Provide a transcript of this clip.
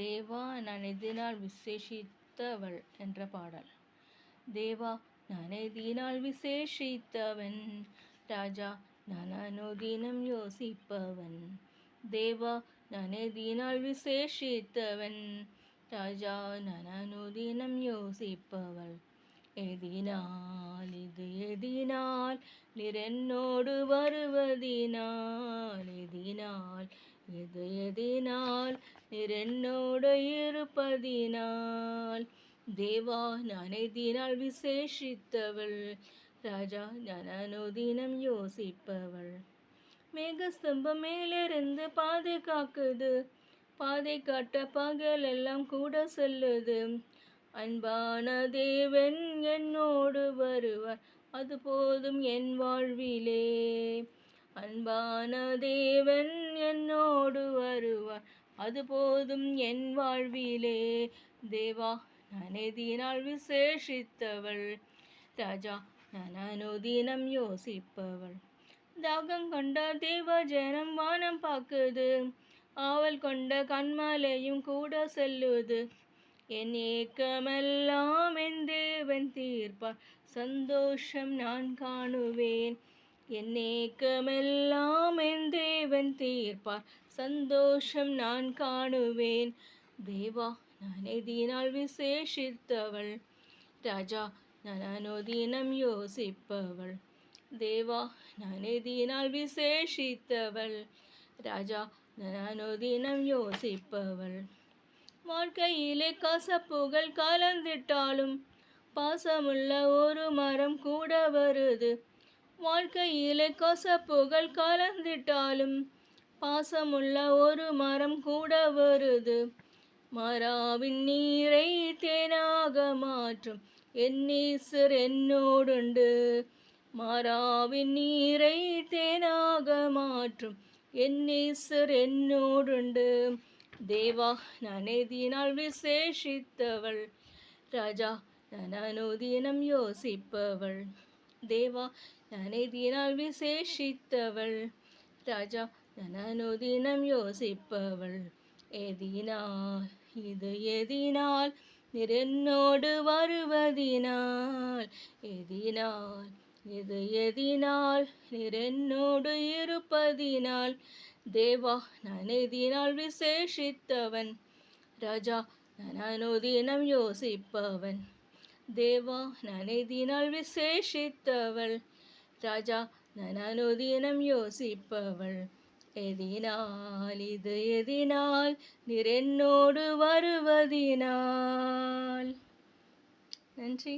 தேவா நான் எதினால் விசேஷித்தவள் என்ற பாடல். தேவா நான் எதினால் விசேஷித்தவன், ராஜா நான் அனுதினம் யோசிப்பவன். தேவா நான் எதினால் விசேஷித்தவன், ராஜா நான் அனுதினம் யோசிப்பவள். எதினால் இது எதினால் நீர் என்னோடு வருவதினால், எதினால் இது எதினால் நீர் என்னோடு இருப்பதினால். தேவா நான் எதினால் விசேஷித்தவள், ராஜா நான் அனுதினம் யோசிப்பவள். மேகஸ்தம்பம் மேலிருந்து பாதை காக்குது, பாதை காட்ட பகல் எல்லாம் கூட செல்லுது. அன்பான தேவன் என்னோடு வருவார், அது போதும் என் வாழ்விலே. அன்பான தேவன் என்னோடு வருவார், அது போதும் என் வாழ்விலே. தேவா நான் எதினால் விசேஷித்தவள், ராஜா நான் அனுதினம் யோசிப்பவள். தாகம் கொண்ட தேவ ஜனம் வானம் பார்க்குது, ஆவல் கொண்ட கண்மலையும் கூட செல்லுது. என் ஏக்கமெல்லாம் என் தேவன் தீர்ப்பார், சந்தோஷம் நான் காணுவேன். என் ஏக்கமெல்லாம் என் தேவன் தீர்ப்பார், சந்தோஷம் நான் காணுவேன். தேவா நான் எதினால் விசேஷித்தவள், ராஜா நான் அனுதினம் யோசிப்பவள். தேவா நான் எதினால் விசேஷித்தவள், ராஜா நான் அனுதினம் யோசிப்பவள். வாழ்க்கையிலே கசப்புகள் கலந்திட்டாலும் பாசமுள்ள ஒரு மரம் கூட வருது. வாழ்க்கையிலே கசப்புகள் கலந்திட்டாலும் பாசமுள்ள ஒரு மரம் கூட வருது. மராவின் நீரை தேனாக மாற்றும் என் நேசர் என்னோடுண்டு. மராவின் நீரை தேனாக மாற்றும் என் நேசர் என்னோடுண்டு. தேவா நான் எதினால் விசேஷித்தவள், ராஜா நான் அனுதினம் யோசிப்பவள். தேவா நான் எதினால் விசேஷித்தவள், ராஜா நான் அனுதினம் யோசிப்பவள். எதினால் இது எதினால் நீர் என்னோடு வருவதினால், எதினால் இது எதினால் நீர் என்னோடு இருப்பதினால். தேவா நான் எதினால் விசேஷித்தவன், ராஜா நான் அனுதினம் யோசிப்பவன். தேவா நான் எதினால் விசேஷித்தவள், ராஜா நான் அனுதினம் யோசிப்பவள். எதினால் இது எதினால் நீர் என்னோடு வருவதினால். நன்றி.